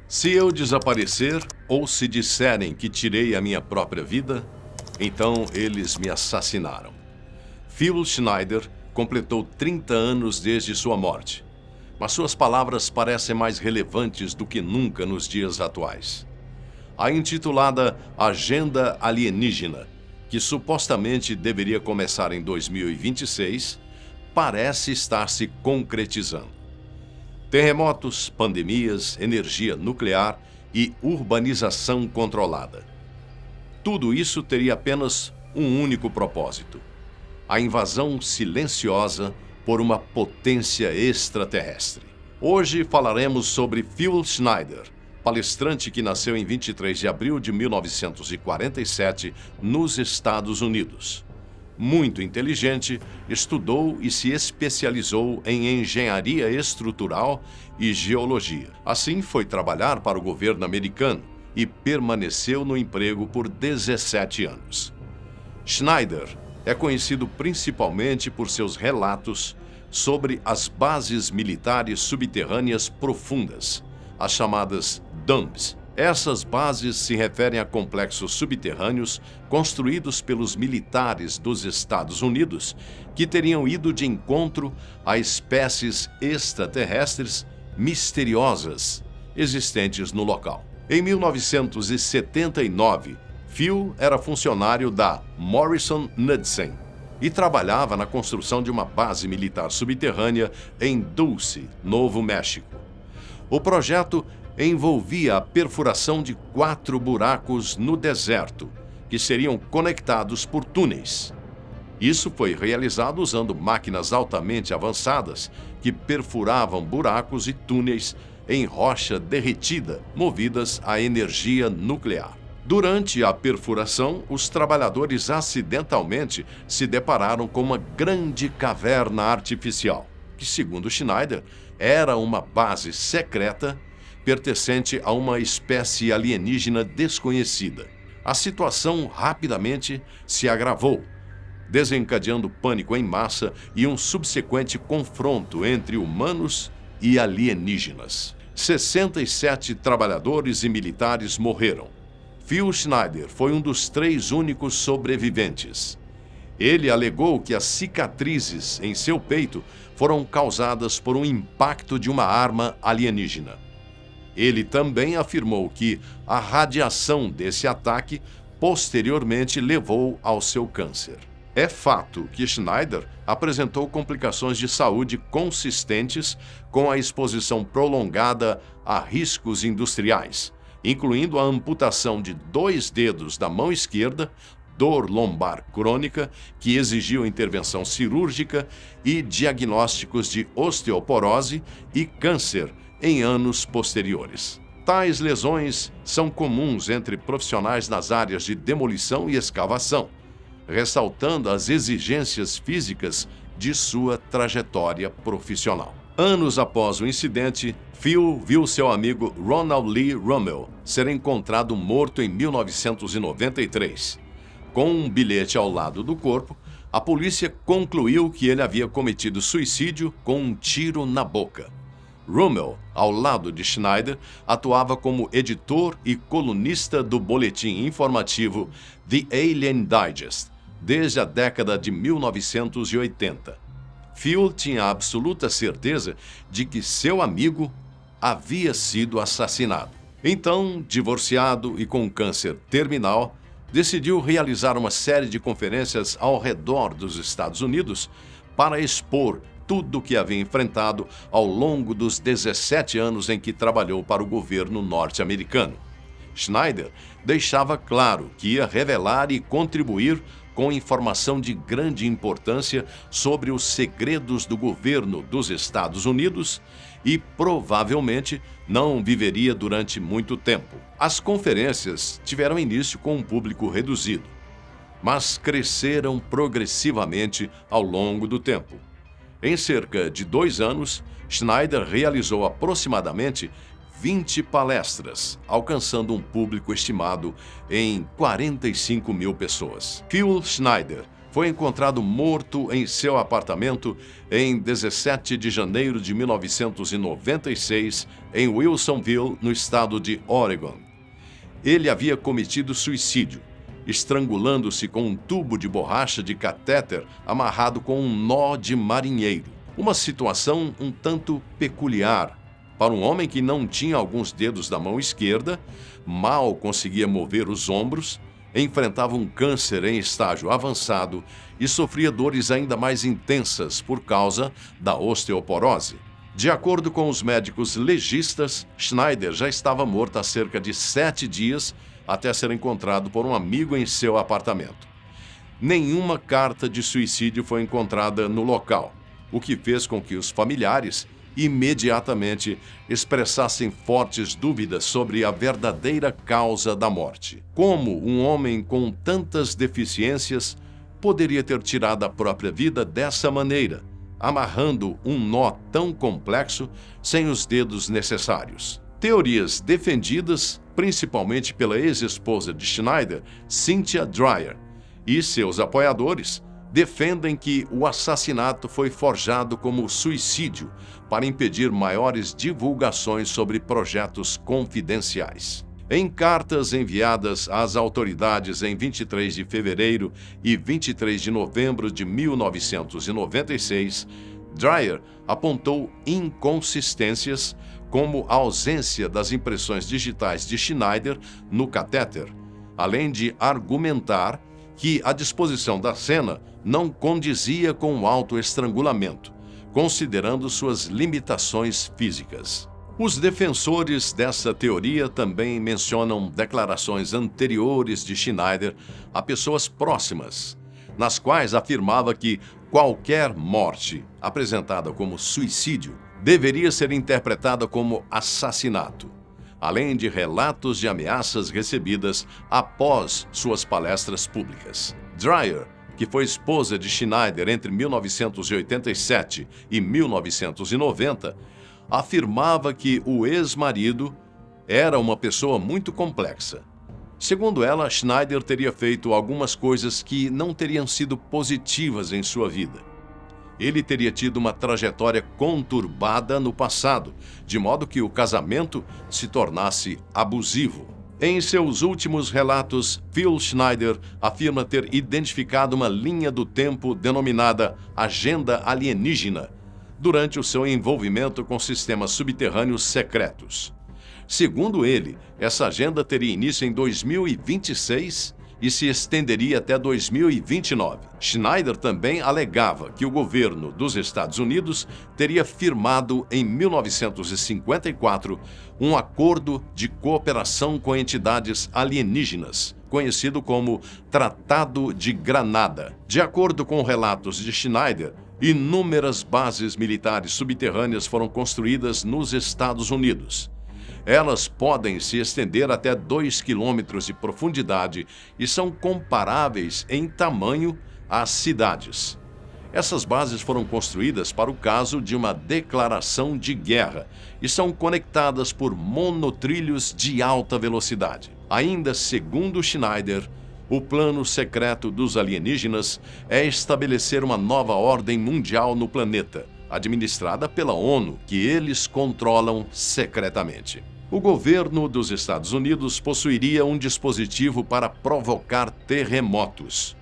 Se eu desaparecer ou se disserem que tirei a minha própria vida, então eles me assassinaram. Phil Schneider completou 30 anos desde sua morte, mas suas palavras parecem mais relevantes do que nunca nos dias atuais. A intitulada Agenda Alienígena, que supostamente deveria começar em 2026, parece estar se concretizando. Terremotos, pandemias, energia nuclear e urbanização controlada. Tudo isso teria apenas um único propósito: a invasão silenciosa por uma potência extraterrestre. Hoje falaremos sobre Phil Schneider, palestrante que nasceu em 23 de abril de 1947 nos Estados Unidos. Muito inteligente, estudou e se especializou em engenharia estrutural e geologia. Assim, foi trabalhar para o governo americano e permaneceu no emprego por 17 anos. Schneider é conhecido principalmente por seus relatos sobre as bases militares subterrâneas profundas, as chamadas dumps. Essas bases se referem a complexos subterrâneos construídos pelos militares dos Estados Unidos que teriam ido de encontro a espécies extraterrestres misteriosas existentes no local. Em 1979, Phil era funcionário da Morrison Knudsen e trabalhava na construção de uma base militar subterrânea em Dulce, Novo México. O projeto envolvia a perfuração de 4 buracos no deserto, que seriam conectados por túneis. Isso foi realizado usando máquinas altamente avançadas que perfuravam buracos e túneis em rocha derretida, movidas a energia nuclear. Durante a perfuração, os trabalhadores acidentalmente se depararam com uma grande caverna artificial, que, segundo Schneider, era uma base secreta pertencente a uma espécie alienígena desconhecida. A situação rapidamente se agravou, desencadeando pânico em massa e um subsequente confronto entre humanos e alienígenas. 67 trabalhadores e militares morreram. Phil Schneider foi um dos 3 únicos sobreviventes. Ele alegou que as cicatrizes em seu peito foram causadas por um impacto de uma arma alienígena. Ele também afirmou que a radiação desse ataque posteriormente levou ao seu câncer. É fato que Schneider apresentou complicações de saúde consistentes com a exposição prolongada a riscos industriais, incluindo a amputação de 2 dedos da mão esquerda, dor lombar crônica que exigiu intervenção cirúrgica e diagnósticos de osteoporose e câncer em anos posteriores. Tais lesões são comuns entre profissionais nas áreas de demolição e escavação, ressaltando as exigências físicas de sua trajetória profissional. Anos após o incidente, Phil viu seu amigo Ronald Lee Rummel ser encontrado morto em 1993. Com um bilhete ao lado do corpo, a polícia concluiu que ele havia cometido suicídio com um tiro na boca. Rummel, ao lado de Schneider, atuava como editor e colunista do boletim informativo The Alien Digest desde a década de 1980. Phil tinha absoluta certeza de que seu amigo havia sido assassinado. Então, divorciado e com câncer terminal, decidiu realizar uma série de conferências ao redor dos Estados Unidos para expor tudo o que havia enfrentado ao longo dos 17 anos em que trabalhou para o governo norte-americano. Schneider deixava claro que ia revelar e contribuir com informação de grande importância sobre os segredos do governo dos Estados Unidos e provavelmente não viveria durante muito tempo. As conferências tiveram início com um público reduzido, mas cresceram progressivamente ao longo do tempo. Em cerca de 2 anos, Schneider realizou aproximadamente 20 palestras, alcançando um público estimado em 45 mil pessoas. Phil Schneider foi encontrado morto em seu apartamento em 17 de janeiro de 1996, em Wilsonville, no estado de Oregon. Ele havia cometido suicídio, estrangulando-se com um tubo de borracha de catéter amarrado com um nó de marinheiro. Uma situação um tanto peculiar para um homem que não tinha alguns dedos da mão esquerda, mal conseguia mover os ombros, enfrentava um câncer em estágio avançado e sofria dores ainda mais intensas por causa da osteoporose. De acordo com os médicos legistas, Schneider já estava morto há cerca de 7 dias até ser encontrado por um amigo em seu apartamento. Nenhuma carta de suicídio foi encontrada no local, o que fez com que os familiares imediatamente expressassem fortes dúvidas sobre a verdadeira causa da morte. Como um homem com tantas deficiências poderia ter tirado a própria vida dessa maneira, amarrando um nó tão complexo sem os dedos necessários? Teorias defendidas principalmente pela ex-esposa de Schneider, Cynthia Dreyer, e seus apoiadores defendem que o assassinato foi forjado como suicídio para impedir maiores divulgações sobre projetos confidenciais. Em cartas enviadas às autoridades em 23 de fevereiro e 23 de novembro de 1996, Dreyer apontou inconsistências como a ausência das impressões digitais de Schneider no catéter, além de argumentar que a disposição da cena não condizia com o autoestrangulamento, considerando suas limitações físicas. Os defensores dessa teoria também mencionam declarações anteriores de Schneider a pessoas próximas, nas quais afirmava que qualquer morte apresentada como suicídio deveria ser interpretada como assassinato, além de relatos de ameaças recebidas após suas palestras públicas. Dreyer, que foi esposa de Schneider entre 1987 e 1990, afirmava que o ex-marido era uma pessoa muito complexa. Segundo ela, Schneider teria feito algumas coisas que não teriam sido positivas em sua vida. Ele teria tido uma trajetória conturbada no passado, de modo que o casamento se tornasse abusivo. Em seus últimos relatos, Phil Schneider afirma ter identificado uma linha do tempo denominada Agenda Alienígena durante o seu envolvimento com sistemas subterrâneos secretos. Segundo ele, essa agenda teria início em 2026 e se estenderia até 2029. Schneider também alegava que o governo dos Estados Unidos teria firmado em 1954 um acordo de cooperação com entidades alienígenas, conhecido como Tratado de Granada. De acordo com relatos de Schneider, inúmeras bases militares subterrâneas foram construídas nos Estados Unidos. Elas podem se estender até 2 quilômetros de profundidade e são comparáveis em tamanho às cidades. Essas bases foram construídas para o caso de uma declaração de guerra e são conectadas por monotrilhos de alta velocidade. Ainda segundo Schneider, o plano secreto dos alienígenas é estabelecer uma nova ordem mundial no planeta, administrada pela ONU, que eles controlam secretamente. O governo dos Estados Unidos possuiria um dispositivo para provocar terremotos.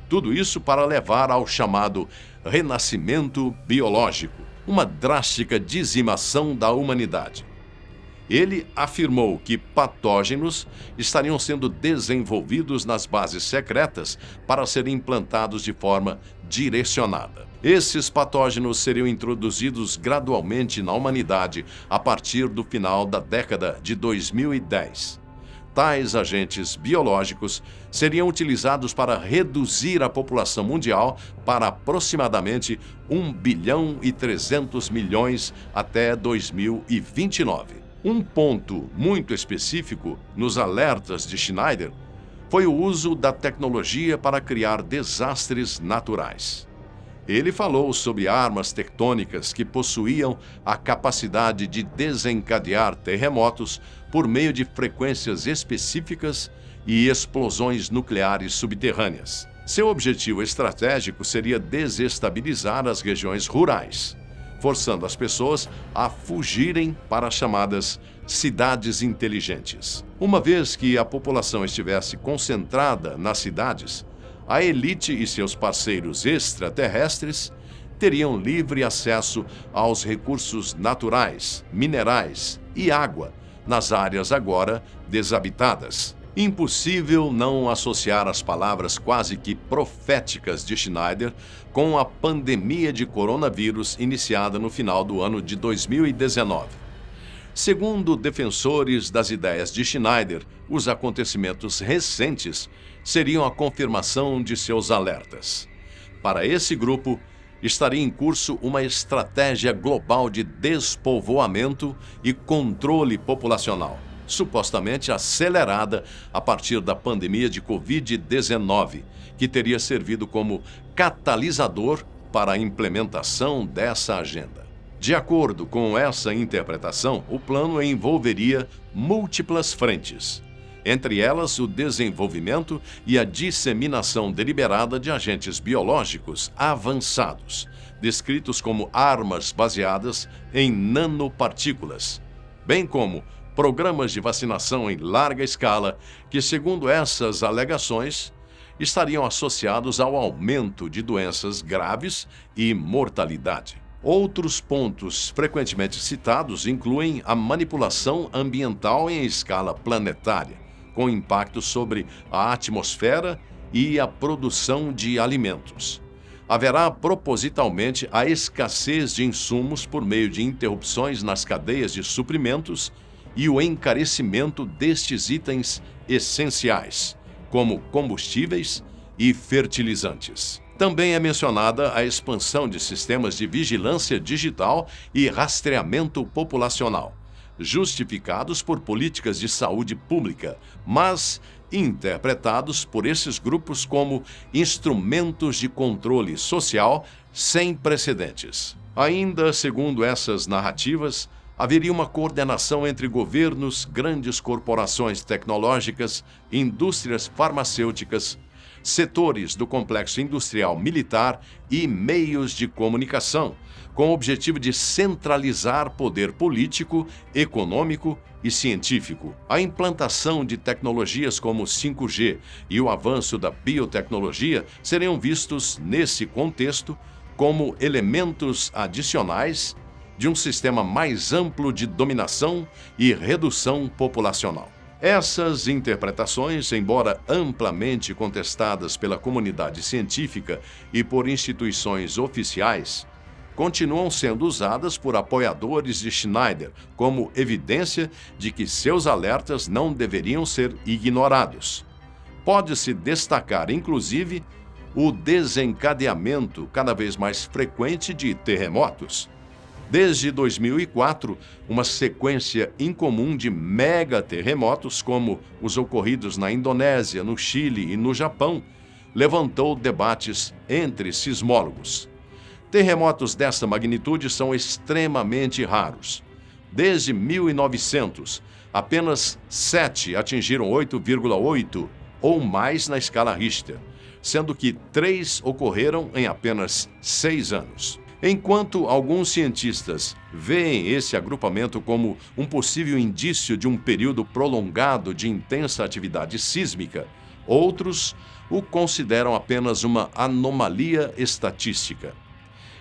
Tudo isso para levar ao chamado renascimento biológico, uma drástica dizimação da humanidade. Ele afirmou que patógenos estariam sendo desenvolvidos nas bases secretas para serem implantados de forma direcionada. Esses patógenos seriam introduzidos gradualmente na humanidade a partir do final da década de 2010. Tais agentes biológicos seriam utilizados para reduzir a população mundial para aproximadamente 1,3 bilhão até 2029. Um ponto muito específico nos alertas de Schneider foi o uso da tecnologia para criar desastres naturais. Ele falou sobre armas tectônicas que possuíam a capacidade de desencadear terremotos por meio de frequências específicas e explosões nucleares subterrâneas. Seu objetivo estratégico seria desestabilizar as regiões rurais, forçando as pessoas a fugirem para as chamadas cidades inteligentes. Uma vez que a população estivesse concentrada nas cidades, a elite e seus parceiros extraterrestres teriam livre acesso aos recursos naturais, minerais e água nas áreas agora desabitadas. Impossível não associar as palavras quase que proféticas de Schneider com a pandemia de coronavírus iniciada no final do ano de 2019. Segundo defensores das ideias de Schneider, os acontecimentos recentes seriam a confirmação de seus alertas. Para esse grupo, estaria em curso uma estratégia global de despovoamento e controle populacional, supostamente acelerada a partir da pandemia de Covid-19, que teria servido como catalisador para a implementação dessa agenda. De acordo com essa interpretação, o plano envolveria múltiplas frentes, entre elas o desenvolvimento e a disseminação deliberada de agentes biológicos avançados, descritos como armas baseadas em nanopartículas, bem como programas de vacinação em larga escala que, segundo essas alegações, estariam associados ao aumento de doenças graves e mortalidade. Outros pontos frequentemente citados incluem a manipulação ambiental em escala planetária, com impacto sobre a atmosfera e a produção de alimentos. Haverá propositalmente a escassez de insumos por meio de interrupções nas cadeias de suprimentos e o encarecimento destes itens essenciais, como combustíveis e fertilizantes. Também é mencionada a expansão de sistemas de vigilância digital e rastreamento populacional, justificados por políticas de saúde pública, mas interpretados por esses grupos como instrumentos de controle social sem precedentes. Ainda segundo essas narrativas, haveria uma coordenação entre governos, grandes corporações tecnológicas, indústrias farmacêuticas, setores do complexo industrial militar e meios de comunicação, com o objetivo de centralizar poder político, econômico e científico. A implantação de tecnologias como o 5G e o avanço da biotecnologia seriam vistos, nesse contexto, como elementos adicionais de um sistema mais amplo de dominação e redução populacional. Essas interpretações, embora amplamente contestadas pela comunidade científica e por instituições oficiais, continuam sendo usadas por apoiadores de Schneider como evidência de que seus alertas não deveriam ser ignorados. Pode-se destacar, inclusive, o desencadeamento cada vez mais frequente de terremotos. Desde 2004, uma sequência incomum de megaterremotos, como os ocorridos na Indonésia, no Chile e no Japão, levantou debates entre sismólogos. Terremotos dessa magnitude são extremamente raros. Desde 1900, apenas 7 atingiram 8,8 ou mais na escala Richter, sendo que 3 ocorreram em apenas 6 anos. Enquanto alguns cientistas veem esse agrupamento como um possível indício de um período prolongado de intensa atividade sísmica, outros o consideram apenas uma anomalia estatística.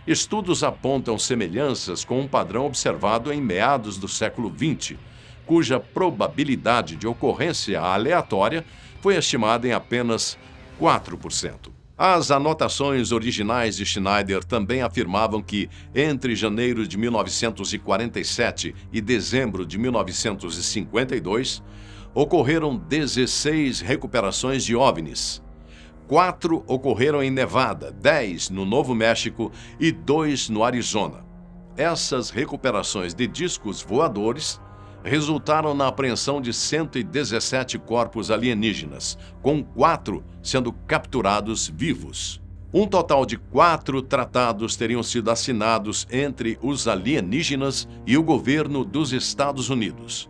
Estudos apontam semelhanças com um padrão observado em meados do século XX, cuja probabilidade de ocorrência aleatória foi estimada em apenas 4%. As anotações originais de Schneider também afirmavam que, entre janeiro de 1947 e dezembro de 1952, ocorreram 16 recuperações de OVNIs. 4 ocorreram em Nevada, 10 no Novo México e 2 no Arizona. Essas recuperações de discos voadores resultaram na apreensão de 117 corpos alienígenas, com 4 sendo capturados vivos. Um total de 4 tratados teriam sido assinados entre os alienígenas e o governo dos Estados Unidos.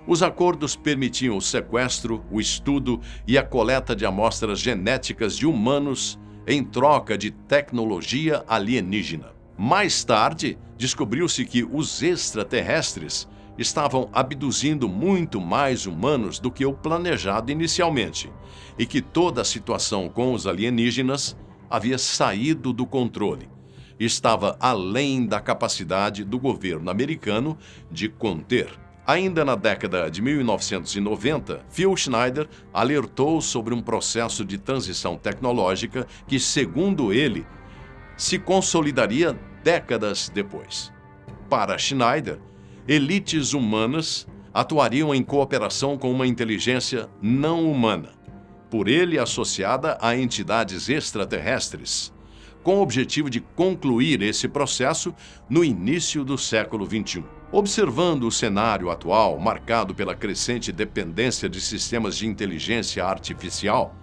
Os acordos permitiam o sequestro, o estudo e a coleta de amostras genéticas de humanos em troca de tecnologia alienígena. Mais tarde, descobriu-se que os extraterrestres estavam abduzindo muito mais humanos do que o planejado inicialmente, e que toda a situação com os alienígenas havia saído do controle. Estava além da capacidade do governo americano de conter. Ainda na década de 1990, Phil Schneider alertou sobre um processo de transição tecnológica que, segundo ele, se consolidaria décadas depois. Para Schneider, elites humanas atuariam em cooperação com uma inteligência não humana, por ele associada a entidades extraterrestres, com o objetivo de concluir esse processo no início do século XXI. Observando o cenário atual, marcado pela crescente dependência de sistemas de inteligência artificial,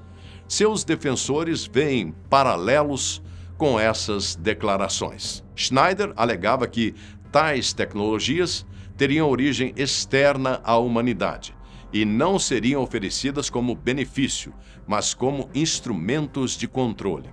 seus defensores veem paralelos com essas declarações. Schneider alegava que tais tecnologias teriam origem externa à humanidade e não seriam oferecidas como benefício, mas como instrumentos de controle.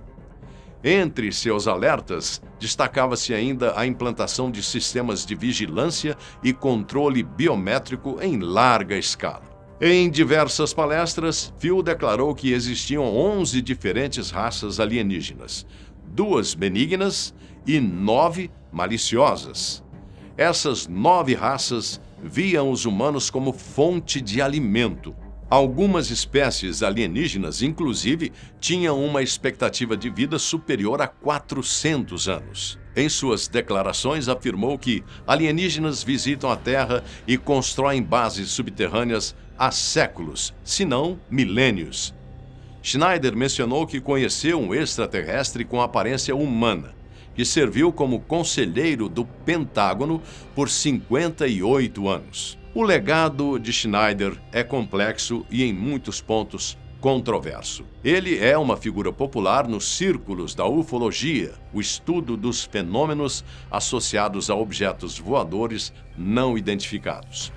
Entre seus alertas, destacava-se ainda a implantação de sistemas de vigilância e controle biométrico em larga escala. Em diversas palestras, Phil declarou que existiam 11 diferentes raças alienígenas, 2 benignas e 9 maliciosas. Essas 9 raças viam os humanos como fonte de alimento. Algumas espécies alienígenas, inclusive, tinham uma expectativa de vida superior a 400 anos. Em suas declarações, afirmou que alienígenas visitam a Terra e constroem bases subterrâneas há séculos, se não milênios. Schneider mencionou que conheceu um extraterrestre com aparência humana, que serviu como conselheiro do Pentágono por 58 anos. O legado de Schneider é complexo e, em muitos pontos, controverso. Ele é uma figura popular nos círculos da ufologia, o estudo dos fenômenos associados a objetos voadores não identificados.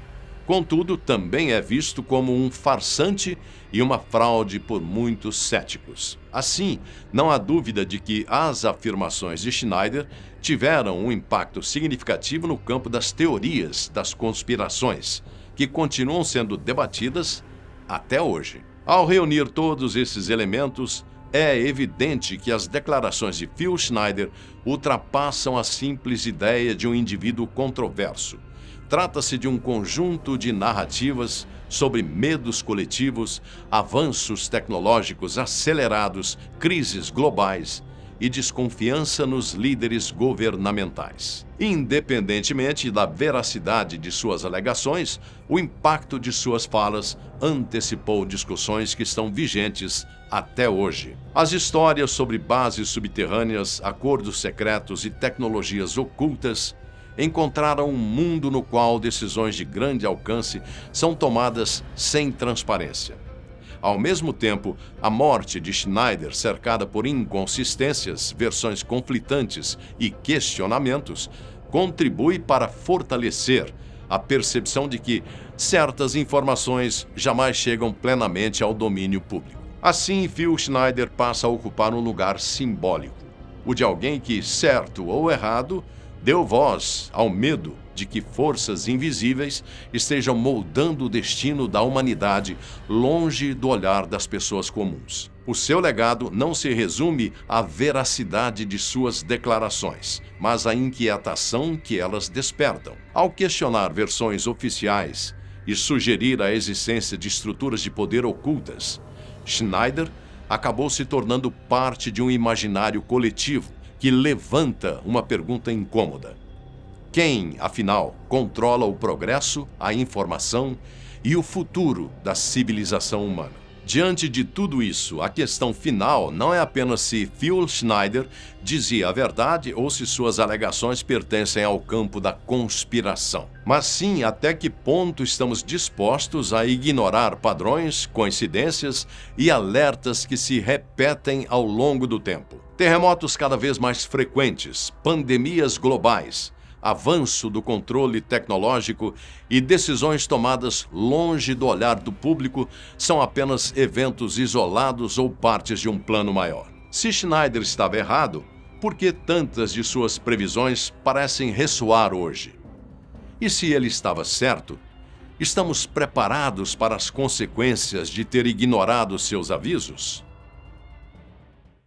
Contudo, também é visto como um farsante e uma fraude por muitos céticos. Assim, não há dúvida de que as afirmações de Schneider tiveram um impacto significativo no campo das teorias das conspirações, que continuam sendo debatidas até hoje. Ao reunir todos esses elementos, é evidente que as declarações de Phil Schneider ultrapassam a simples ideia de um indivíduo controverso. Trata-se de um conjunto de narrativas sobre medos coletivos, avanços tecnológicos acelerados, crises globais e desconfiança nos líderes governamentais. Independentemente da veracidade de suas alegações, o impacto de suas falas antecipou discussões que estão vigentes até hoje. As histórias sobre bases subterrâneas, acordos secretos e tecnologias ocultas encontraram um mundo no qual decisões de grande alcance são tomadas sem transparência. Ao mesmo tempo, a morte de Schneider, cercada por inconsistências, versões conflitantes e questionamentos, contribui para fortalecer a percepção de que certas informações jamais chegam plenamente ao domínio público. Assim, Phil Schneider passa a ocupar um lugar simbólico, o de alguém que, certo ou errado, deu voz ao medo de que forças invisíveis estejam moldando o destino da humanidade longe do olhar das pessoas comuns. O seu legado não se resume à veracidade de suas declarações, mas à inquietação que elas despertam. Ao questionar versões oficiais e sugerir a existência de estruturas de poder ocultas, Schneider acabou se tornando parte de um imaginário coletivo que levanta uma pergunta incômoda. Quem, afinal, controla o progresso, a informação e o futuro da civilização humana? Diante de tudo isso, a questão final não é apenas se Phil Schneider dizia a verdade ou se suas alegações pertencem ao campo da conspiração, mas sim até que ponto estamos dispostos a ignorar padrões, coincidências e alertas que se repetem ao longo do tempo. Terremotos cada vez mais frequentes, pandemias globais, avanço do controle tecnológico e decisões tomadas longe do olhar do público são apenas eventos isolados ou partes de um plano maior. Se Schneider estava errado, por que tantas de suas previsões parecem ressoar hoje? E se ele estava certo, estamos preparados para as consequências de ter ignorado seus avisos?